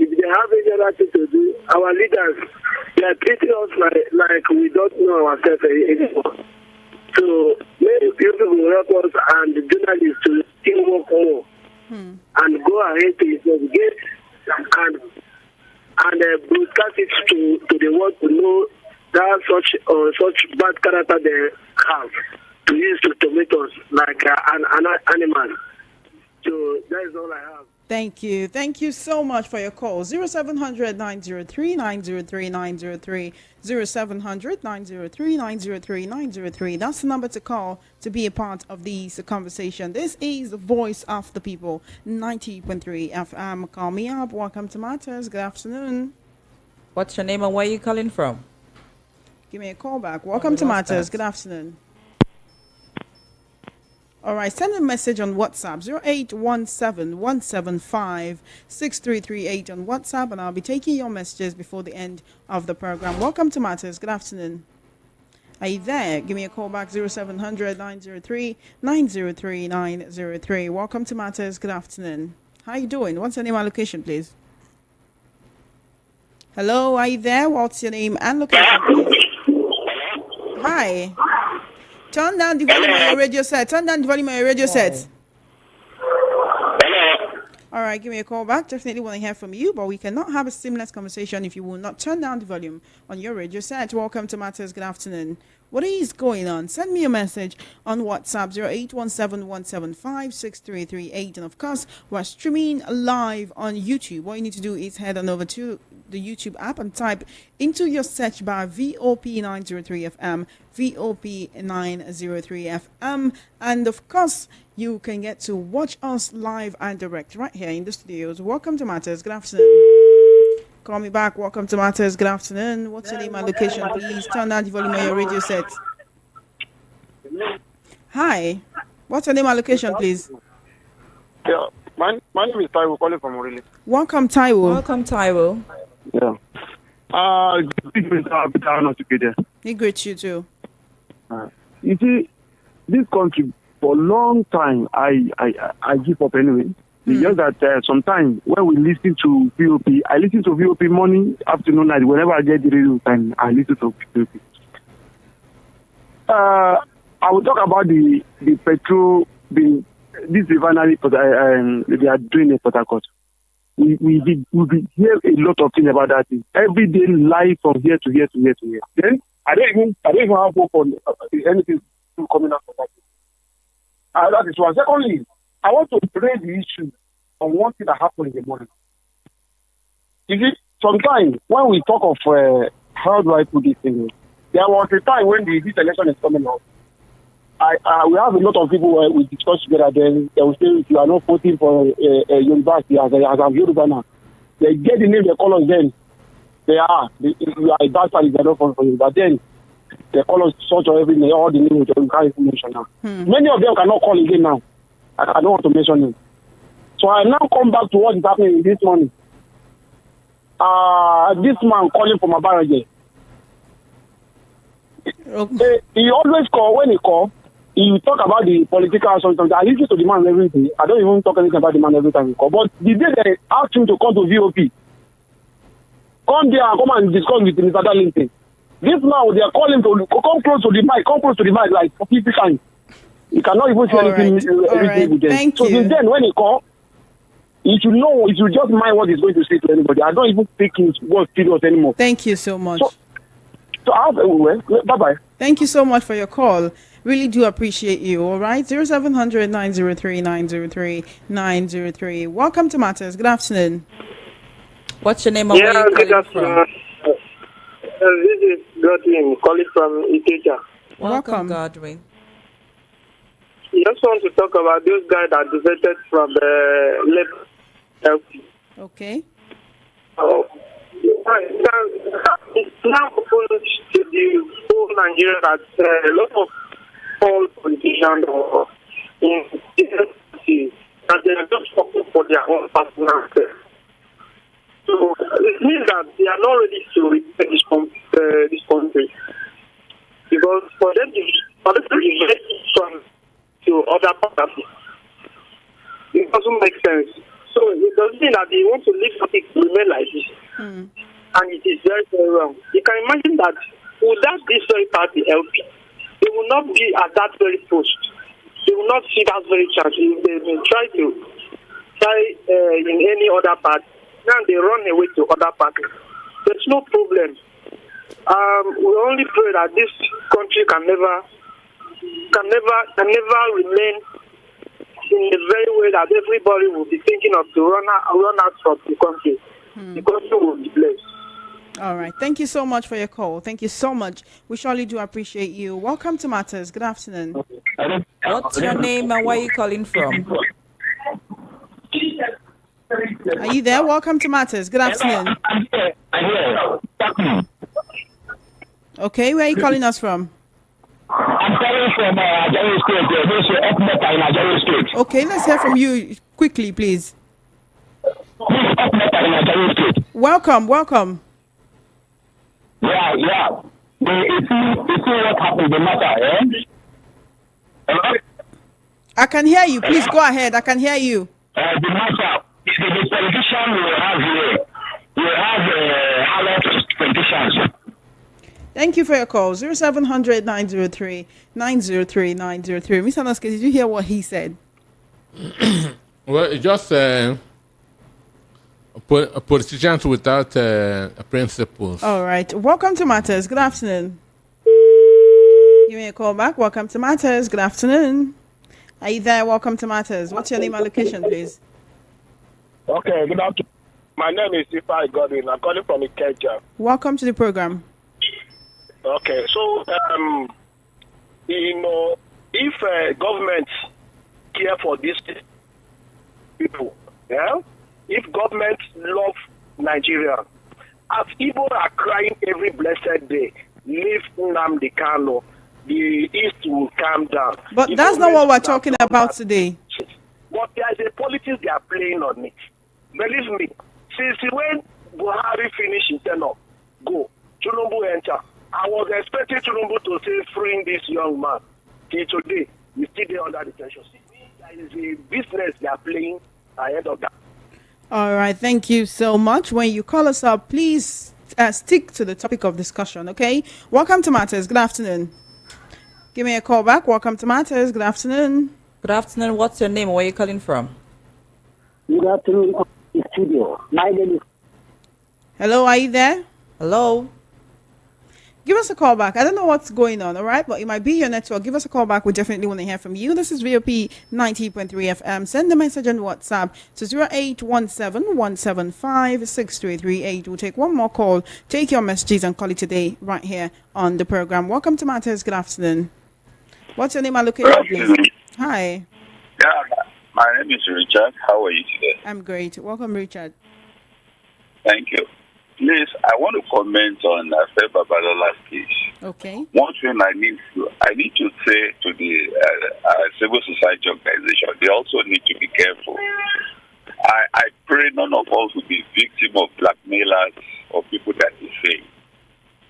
If they have any other thing to do, our leaders, they are treating us like we don't know ourselves anymore. So many people will help us and the journalists to think more and go ahead to investigate and broadcast it to the world to know that such bad character they have to use to make us like an animal. So that is all I have. Thank you. Thank you so much for your call. 0700 903 903 903 0700 903 903 903. That's the number to call to be a part of this conversation. This is the Voice of the People, 90.3 FM. Call me up. Welcome to Matters. Good afternoon. What's your name and where are you calling from? Give me a call back. Welcome to Matters. Good afternoon. All right, send a message on WhatsApp, 0817-175-6338 on WhatsApp, and I'll be taking your messages before the end of the program. Welcome to Matters. Good afternoon. Are you there? Give me a call back, 0700-903-903-903. Welcome to Matters. Good afternoon. How are you doing? What's your name and location, please? Hello, are you there? What's your name and location, please? Hi. Turn down the volume on your radio set. Turn down the volume on your radio set. All right, give me a call back. Definitely want to hear from you, but we cannot have a seamless conversation if you will not turn down the volume on your radio set. Welcome to Matters. Good afternoon. What is going on? Send me a message on WhatsApp 0817-175-6338. And of course, we're streaming live on YouTube. What you need to do is head on over to the YouTube app and type into your search bar VOP903 FM, VOP903 FM. And of course, you can get to watch us live and direct right here in the studios. Welcome to Matters. Good afternoon. Call me back. Welcome to Matters. Good afternoon. What's your name and location, please? Turn down the volume on your radio set. Hi. What's your name and location, please? Yeah, my name is Taiwo, calling from Orele. Welcome, Taiwo. Welcome, Taiwo. Yeah. He greets you too. You see, this country for a long time, I give up anyway. It's just that sometimes when we listen to VOP, I listen to VOP morning, afternoon, night. Whenever I get the radio time, I listen to VOP. I will talk about the petrol, this refinery, they are doing a Port Harcourt. We hear a lot of things about that thing. Every day, live from here to here to here to here. Then I don't even have hope on anything coming out from that thing. That is one. Secondly, I want to raise the issue on one thing that happened in the morning. You see, sometimes when we talk of how do I put this thing, there was a time when this election is coming up. We have a lot of people we discuss together. Then they will say, if you are not voting for a university as a Yoruba now, they get the name, they call us then. You are a bastard if they are not voting for you. But then they call us such or every name, all the names we can't even mention now. Many of them cannot call again now. I don't want to mention them. So I now come back to what is happening this morning. This man calling from Abarage. Okay. He always call. When he call, he will talk about the political sometimes. I listen to the man every day. I don't even talk anything about the man every time he call. But the day they asked him to come to VOP, come there and come and discuss with Mr. Darlington. This man, they are calling to come close to the mic like 50 times. He cannot even say anything everything with them. Thank so you. then when he call, he should know, he should just mind what he's going to say to anybody. I don't even take his words serious anymore. Thank you so much. So bye-bye. Thank you so much for your call. Really do appreciate you. All right. 0700 903 903 903. Welcome to Matters. Good afternoon. What's your name and where you calling from? This is Godwin calling from Ikeja. Welcome, Godwin. I just want to talk about those guys that deserted from the Labour. Okay. It's now open to the whole Nigeria that a lot of all politicians or in different cities that they are just working for their own personal affairs. So it means that they are not ready to repair this country. Because for them to invest from to other parties, it doesn't make sense. So it doesn't mean that they want to leave something to remain like this. And it is very, very wrong. You can imagine that without this very party LP, they will not be at that very post. They will not see that very chance. They may try in any other party. Now they run away to other parties. There's no problem. We only pray that this country can never remain in the very way that everybody will be thinking of to run out from the country. The country will be blessed. All right. Thank you so much for your call. Thank you so much. We surely do appreciate you. Welcome to Matters. Good afternoon. What's your name and where are you calling from? Are you there? Welcome to Matters. Good afternoon. Okay, where are you calling us from? I'm calling from Nigeria State. Okay, let's hear from you quickly, please. Welcome. Yeah. You see what happened, the matter, Hello? I can hear you. Please go ahead. I can hear you. The matter, the politician we have here, we have a lot of politicians. Thank you for your call. 0700 903 903 903. Mr. Noske, did you hear what he said? Well, it's just politicians without principles. All right. Welcome to Matters. Good afternoon. Give me a call back. Welcome to Matters. Good afternoon. Are you there? Welcome to Matters. What's your name and location, please? Okay, good afternoon. My name is Ifai Godwin. I'm calling from Ikeja. Welcome to the program. Okay, so, if government care for these people, yeah? If government love Nigeria, as people are crying every blessed day, leave Nnamdi Kano, the East will calm down. But that's not what we're talking about today. But there's a politics they are playing on it. Believe me, since when Buhari finished his tenure, go, Tinubu enter. I was expecting Tinubu to say freeing this young man. Till today, we still there under detention. There is a business they are playing ahead of that. All right, thank you so much. When you call us up, please stick to the topic of discussion, okay? Welcome to Matters. Good afternoon. Give me a call back. Welcome to Matters. Good afternoon. Good afternoon. What's your name? Where are you calling from? Good afternoon, studio. My name is. Hello, are you there? Hello. Give us a call back. I don't know what's going on, all right? But it might be your network. Give us a call back. We definitely want to hear from you. This is VOP 90.3 FM. Send a message on WhatsApp to 0817-175-6338. We'll take one more call. Take your messages and call it today right here on the program. Welcome to Matters. Good afternoon. What's your name and location, please? Hi. Yeah, my name is Richard. How are you today? I'm great. Welcome, Richard. Thank you. Please, I want to comment on Feba Balola's case. Okay. One thing I need to say to the civil society organization, they also need to be careful. I pray none of us will be victim of blackmailers or people that defame.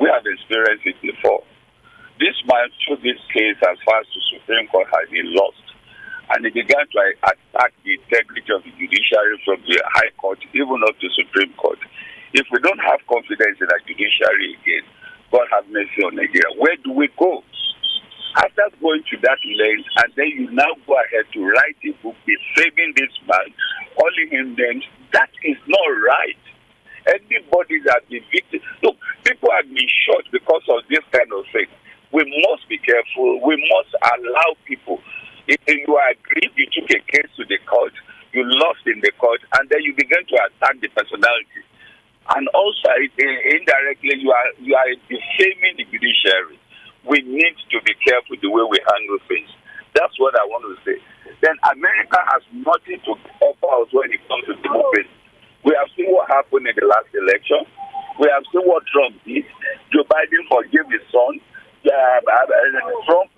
We have experienced it before. This man took this case as far as the Supreme Court had been lost. And he began to attack the integrity of the judiciary from the High Court, even up to the Supreme Court. If we don't have confidence in the judiciary again, God have mercy on Nigeria. Where do we go? After going to that length, and then you now go ahead to write a book defaming this man, calling him names, that is not right. Anybody that be victim, look, people have been shot because of this kind of thing. We must be careful. We must allow people. If you agree, you took a case to the court, you lost in the court, and then you begin to attack the personality. And also, indirectly, you are defaming the judiciary. We need to be careful the way we handle things. That's what I want to say. Then America has nothing to offer us when it comes to democracy. We have seen what happened in the last election. We have seen what Trump did. Joe Biden forgave his son. Trump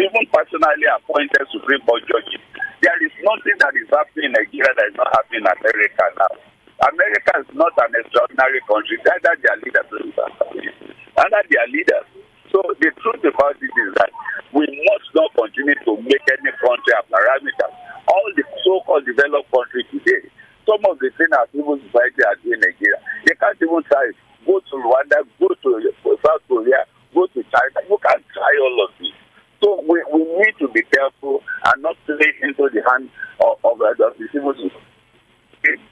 even personally appointed Supreme Court judges. There is nothing that is happening in Nigeria that is not happening in America now. America is not an extraordinary country. Neither their leaders under their leaders. So the truth about it is that we must not continue to make any country a parameter. All the so-called developed countries today, some of the things our civil society are doing in Nigeria, they can't even try. Go to Rwanda, go to South Korea, go to China. You can't try all of this. So we need to be careful and not play into the hands of the civil society.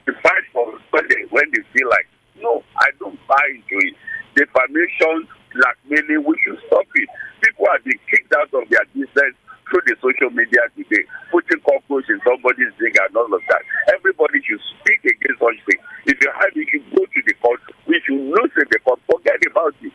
To fight for when they feel like, no, I don't buy into it. Defamation, blackmailing, we should stop it. People are being kicked out of their business through the social media today, putting cockroach in somebody's drink and all of that. Everybody should speak against such things. If you have it, you go to the court. If you lose in the court, forget about it.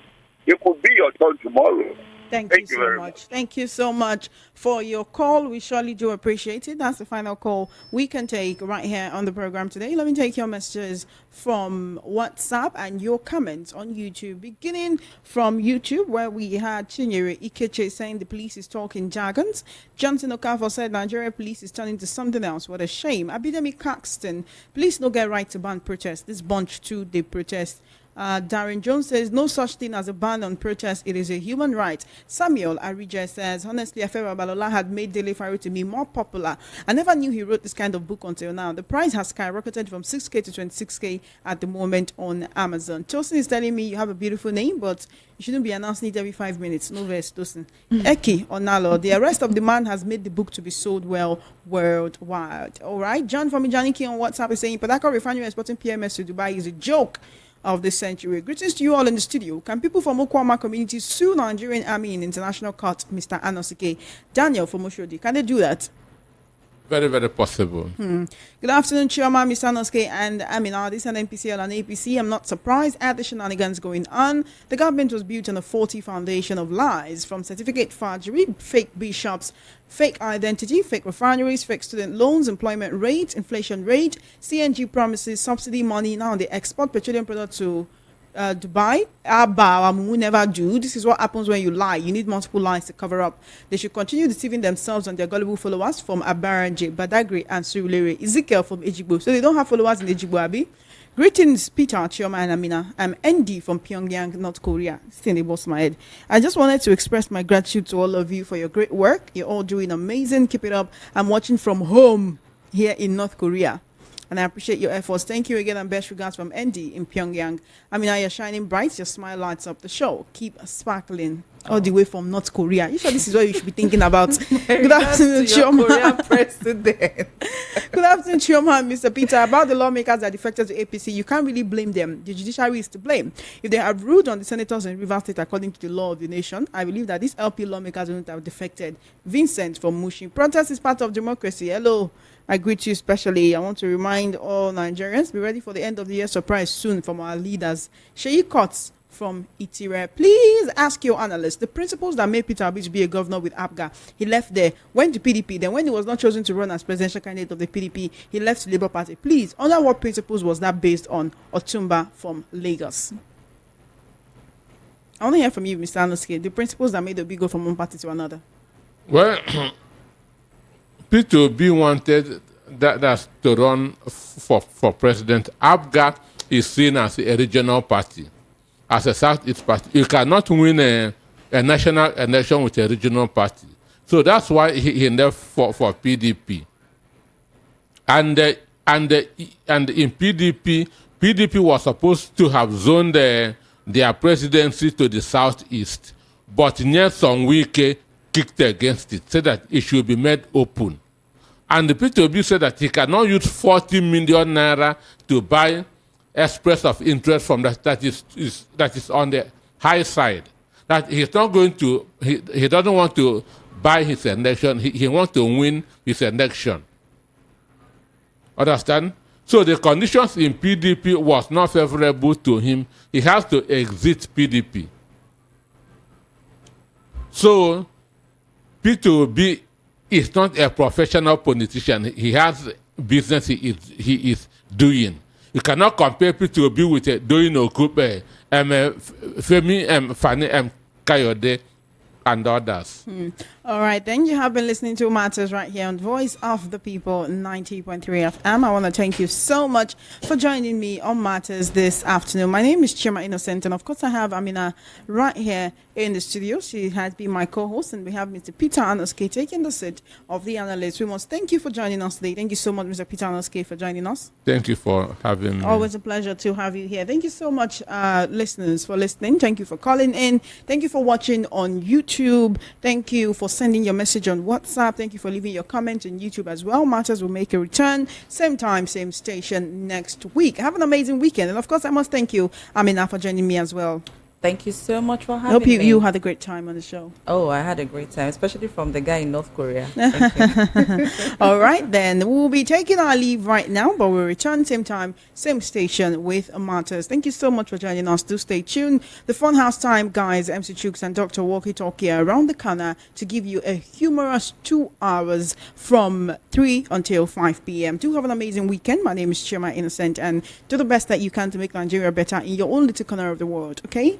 It could be your turn tomorrow. Thank you so much. Thank you so much for your call. We surely do appreciate it. That's the final call we can take right here on the program today. Let me take your messages from WhatsApp and your comments on YouTube. Beginning from YouTube, where we had Chinyere Ikeche saying the police is talking jargons. Johnson Okafor said Nigeria police is turning to something else. What a shame. Abidemi Caxton, police no get right to ban protest. This bunch too, they protest. Darren Jones says no such thing as a ban on protest. It is a human right. Samuel Arija says honestly, Afewa Balola had made Dele Farotimi more popular. I never knew he wrote this kind of book until now. The price has skyrocketed from 6k to 26k at the moment on Amazon. Tosin is telling me you have a beautiful name, but you shouldn't be announcing it every 5 minutes. No verse, Tosin. Eki Onalo, the arrest of the man has made the book to be sold well worldwide. All right, John from Ijaniki on WhatsApp is saying Padaka Refinery exporting PMS to Dubai is a joke. of this century. Greetings to you all in the studio. Can people from Okwama community sue Nigerian army in international court, Mr. Anosike? Daniel from Oshodi, can they do that? Very, very possible. Good afternoon, Chioma, Mr. Anosike, and Amina. This is an NPCL and APC. I'm not surprised at the shenanigans going on. The government was built on a faulty foundation of lies, from certificate forgery, fake bishops, fake identity, fake refineries, fake student loans, employment rate, inflation rate, CNG promises, subsidy money. Now they export petroleum products to Dubai. We never do. This is what happens when you lie. You need multiple lies to cover up. They should continue deceiving themselves and their gullible followers from Abaranje, Badagry, and Surulere. Ezekiel from Ejigbo. So they don't have followers in Ejigbo, Abi. Greetings, Peter, Chioma, and Amina. I'm Andy from Pyongyang, North Korea. Still in boss my head. I just wanted to express my gratitude to all of you for your great work. You're all doing amazing. Keep it up. I'm watching from home here in North Korea, and I appreciate your efforts. Thank you again, and best regards from Andy in Pyongyang. Amina, you're shining bright. Your smile lights up the show. Keep sparkling all the way from North Korea. You sure this is what you should be thinking about? Good afternoon, Chioma. President. Good afternoon, Chioma and Mr. Peter. About the lawmakers that defected to APC, you can't really blame them. The judiciary is to blame. If they have ruled on the senators in Rivers State according to the law of the nation, I believe that these LP lawmakers wouldn't have defected. Vincent from Mushi. Protest is part of democracy. Hello. I greet you especially. I want to remind all Nigerians, be ready for the end of the year surprise soon from our leaders. Sheyi Cots from Itire. Please ask your analyst the principles that made Peter Obi to be a governor with APGA. He left there, went to PDP. Then when he was not chosen to run as presidential candidate of the PDP, he left the Labour Party. Please, under what principles was that based on? Otumba from Lagos. I want to hear from you, Mr. Anosike, the principles that made Obi go from one party to another. Well, Peter Obi wanted that to run for president. APGA is seen as a regional party, as a Southeast party. You cannot win a national election with a regional party. So that's why he left for PDP. And in PDP was supposed to have zoned their presidency to the Southeast, but Nyesom Wike kicked against it, said that it should be made open. And the P2B said that he cannot use 40 million naira to buy express of interest from that is on the high side. That he's not going to, he doesn't want to buy his election, he wants to win his election. Understand? So the conditions in PDP was not favorable to him. He has to exit PDP. So P2B is not a professional politician. He has business he is doing. You cannot compare P2B with doing Okupe, Femi, Fani, Kayode, and others. All right, then you have been listening to Matters right here on Voice of the People 90.3 FM. I want to thank you so much for joining me on Matters this afternoon. My name is Chima Innocent, and of course I have Amina right here in the studio. She has been my co-host, and we have Mr. Peter Anosike taking the seat of the analyst. We must thank you for joining us today. Thank you so much, Mr. Peter Anosike, for joining us. Thank you for having me. Always a pleasure to have you here. Thank you so much, listeners, for listening. Thank you for calling in. Thank you for watching on YouTube. Thank you for sending your message on WhatsApp. Thank you for leaving your comment on YouTube as well. Matters will make a return, same time, same station next week. Have an amazing weekend. And of course, I must thank you, Amina, for joining me as well. Thank you so much for having I hope me. you had a great time on the show. Oh, I had a great time, especially from the guy in North Korea. Thank you. All right, then. We'll be taking our leave right now, but we'll return same time, same station with Matters. Thank you so much for joining us. Do stay tuned. The Funhouse time, guys, MC Chooks and Dr. Walkie Talkie are around the corner to give you a humorous 2 hours from 3 until 5 p.m. Do have an amazing weekend. My name is Chima Innocent, and do the best that you can to make Nigeria better in your own little corner of the world, okay?